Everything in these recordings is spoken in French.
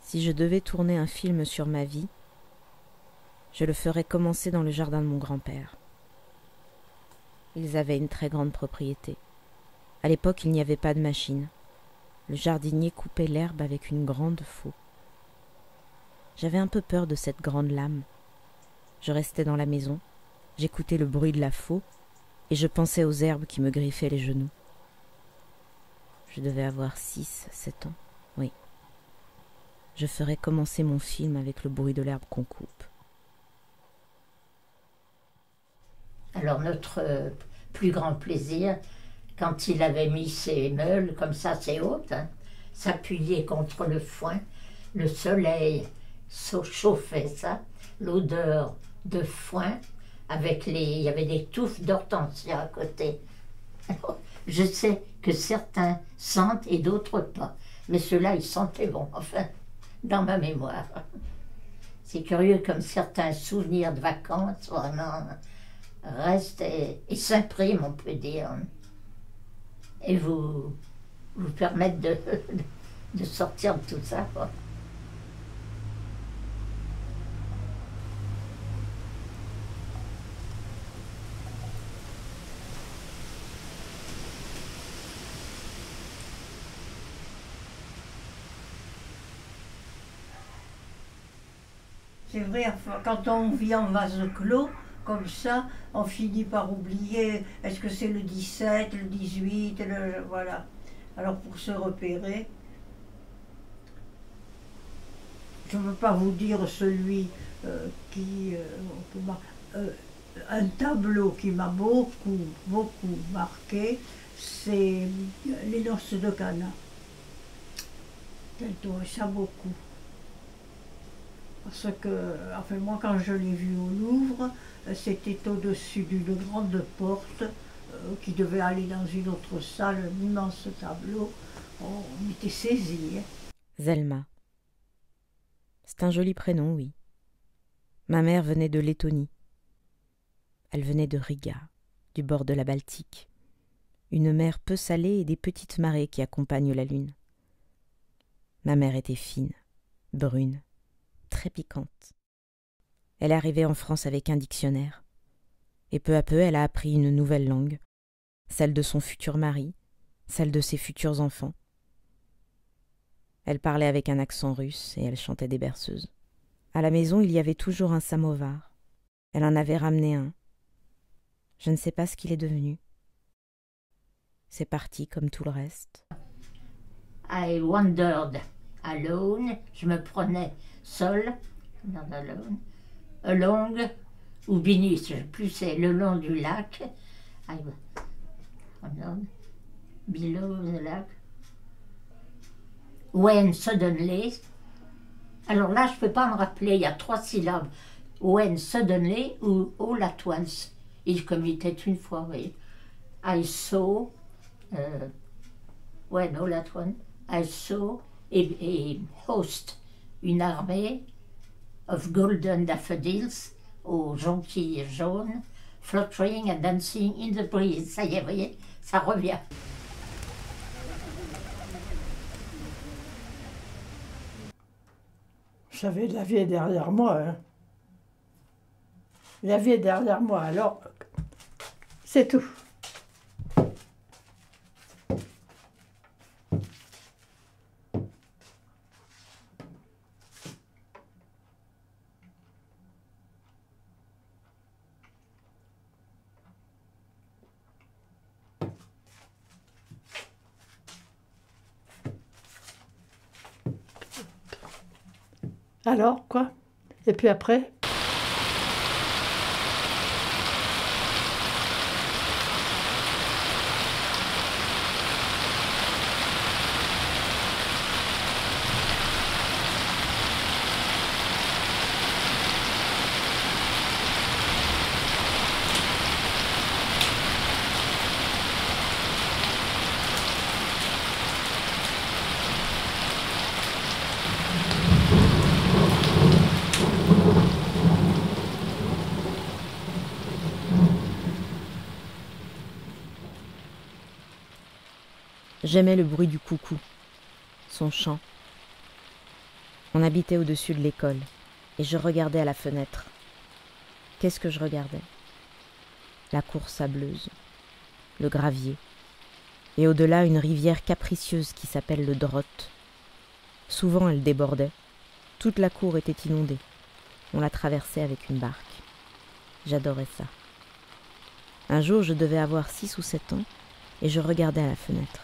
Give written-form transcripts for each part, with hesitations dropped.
Si je devais tourner un film sur ma vie, je le ferais commencer dans le jardin de mon grand-père. Ils avaient une très grande propriété. À l'époque, il n'y avait pas de machine. Le jardinier coupait l'herbe avec une grande faux. J'avais un peu peur de cette grande lame. Je restais dans la maison, j'écoutais le bruit de la faux et je pensais aux herbes qui me griffaient les genoux. Je devais avoir 6, 7 ans, oui. Je ferais commencer mon film avec le bruit de l'herbe qu'on coupe. Alors notre plus grand plaisir, quand il avait mis ses meules comme ça, assez hautes, s'appuyer contre le foin, le soleil chauffait ça, l'odeur de foin, il y avait des touffes d'hortensia à côté. Alors, je sais que certains sentent et d'autres pas, mais ceux-là, ils sentaient bon, enfin, dans ma mémoire. C'est curieux comme certains souvenirs de vacances, vraiment, restent et s'impriment, on peut dire, et vous permettent de sortir de tout ça, quoi. C'est vrai, enfin, quand on vit en vase clos, comme ça, on finit par oublier, est-ce que c'est le 17, le 18, voilà. Alors pour se repérer, je ne veux pas vous dire celui un tableau qui m'a beaucoup marqué, c'est les noces de Cana. J'ai trouvé ça beaucoup. Parce que, enfin moi quand je l'ai vu au Louvre, c'était au-dessus d'une grande porte qui devait aller dans une autre salle, un immense tableau. On était saisis. Zelma. C'est un joli prénom, oui. Ma mère venait de Lettonie. Elle venait de Riga, du bord de la Baltique. Une mer peu salée et des petites marées qui accompagnent la lune. Ma mère était fine, brune, très piquante. Elle est arrivée en France avec un dictionnaire. Et peu à peu, elle a appris une nouvelle langue, celle de son futur mari, celle de ses futurs enfants. Elle parlait avec un accent russe et elle chantait des berceuses. À la maison, il y avait toujours un samovar. Elle en avait ramené un. Je ne sais pas ce qu'il est devenu. C'est parti comme tout le reste. I wandered alone, je me prenais seule, not alone, along ou beneath, je sais plus, c'est le long du lac. I wandered below the lake. When suddenly, alors là je ne peux pas me rappeler, il y a 3 syllabes. When suddenly ou all at once. Comme il était une fois, oui. I saw, when all at once, I saw a host, une armée of golden daffodils, aux jonquilles jaunes, fluttering and dancing in the breeze. Ça y est, vous voyez, ça revient. J'avais la vie derrière moi. Hein. La vie est derrière moi, alors c'est tout. Alors, quoi? Et puis après? J'aimais le bruit du coucou, son chant. On habitait au-dessus de l'école, et je regardais à la fenêtre. Qu'est-ce que je regardais? La cour sableuse, le gravier, et au-delà une rivière capricieuse qui s'appelle le Drotte. Souvent elle débordait, toute la cour était inondée. On la traversait avec une barque. J'adorais ça. Un jour, je devais avoir 6 ou 7 ans, et je regardais à la fenêtre.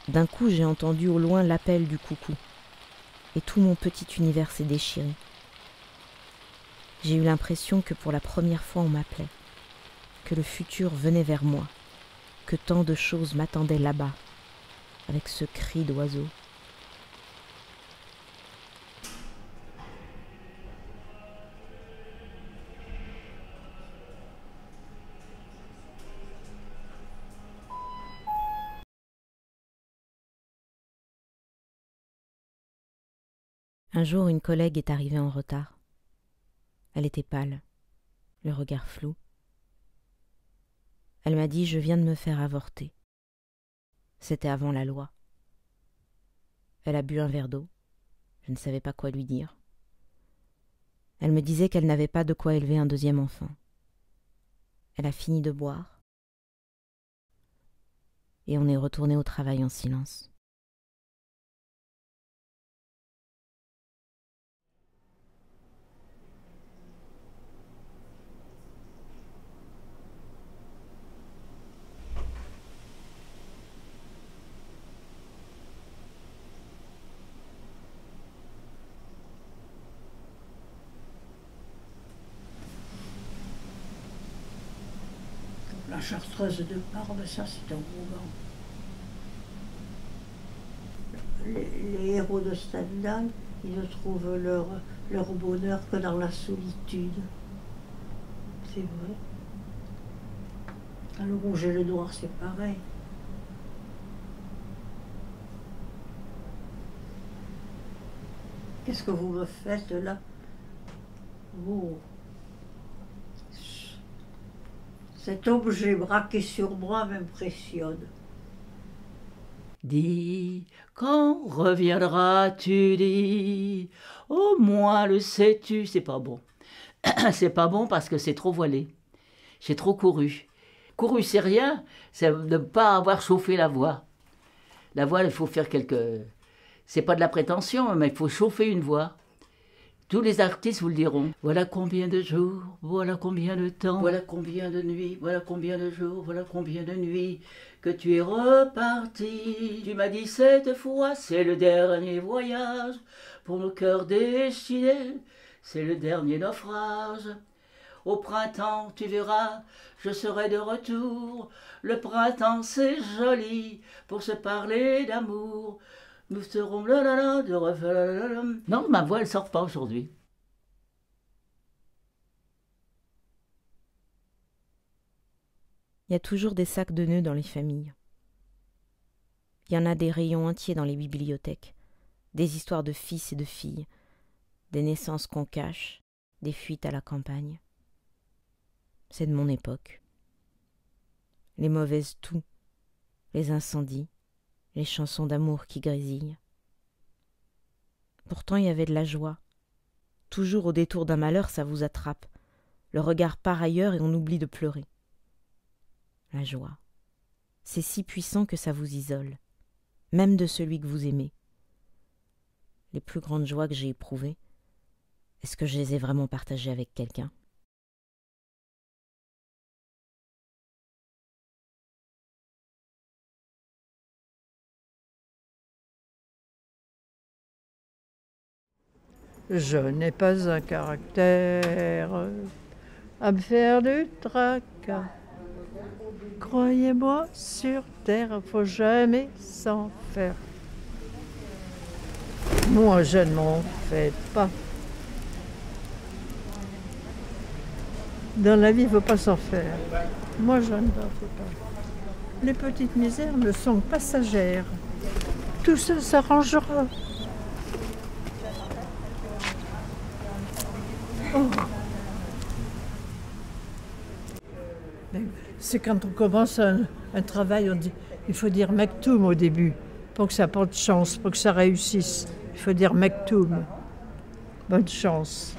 D'un coup, j'ai entendu au loin l'appel du coucou, et tout mon petit univers s'est déchiré. J'ai eu l'impression que pour la première fois on m'appelait, que le futur venait vers moi, que tant de choses m'attendaient là-bas, avec ce cri d'oiseau. Un jour, une collègue est arrivée en retard. Elle était pâle, le regard flou. Elle m'a dit « Je viens de me faire avorter ». C'était avant la loi. Elle a bu un verre d'eau. Je ne savais pas quoi lui dire. Elle me disait qu'elle n'avait pas de quoi élever un deuxième enfant. Elle a fini de boire. Et on est retourné au travail en silence. La chartreuse de Parme, ça c'est un gros vent. Les héros de Stendhal, ils ne trouvent leur bonheur que dans la solitude. C'est vrai. Dans le rouge et le noir, c'est pareil. Qu'est-ce que vous me faites là? Oh. Cet objet braqué sur moi m'impressionne. Dis, quand reviendras-tu, dis, au moins le sais-tu. C'est pas bon. C'est pas bon parce que c'est trop voilé. J'ai trop couru. Couru, c'est rien, c'est de ne pas avoir chauffé la voix. La voix, il faut faire quelques... C'est pas de la prétention, mais il faut chauffer une voix. Tous les artistes vous le diront. Voilà combien de jours, voilà combien de temps, voilà combien de nuits, voilà combien de jours, voilà combien de nuits que tu es reparti. Tu m'as dit cette fois, c'est le dernier voyage pour nos cœurs déchirés, c'est le dernier naufrage. Au printemps, tu verras, je serai de retour. Le printemps, c'est joli pour se parler d'amour. Nous serons là de refaire. Non, ma voix, elle sort pas aujourd'hui. Il y a toujours des sacs de nœuds dans les familles. Il y en a des rayons entiers dans les bibliothèques, des histoires de fils et de filles, des naissances qu'on cache, des fuites à la campagne. C'est de mon époque. Les mauvaises toux, les incendies, les chansons d'amour qui grésillent. Pourtant il y avait de la joie. Toujours au détour d'un malheur, ça vous attrape. Le regard part ailleurs et on oublie de pleurer. La joie, c'est si puissant que ça vous isole, même de celui que vous aimez. Les plus grandes joies que j'ai éprouvées, est-ce que je les ai vraiment partagées avec quelqu'un ? Je n'ai pas un caractère à me faire du tracas. Croyez-moi, sur terre, faut jamais s'en faire. Moi, je ne m'en fais pas. Dans la vie, il ne faut pas s'en faire. Moi, je ne m'en fais pas. Les petites misères ne sont passagères. Tout ça s'arrangera. Oh. C'est quand on commence un travail, il faut dire maktoum au début, pour que ça porte chance, pour que ça réussisse. Il faut dire Mektoum. Bonne chance.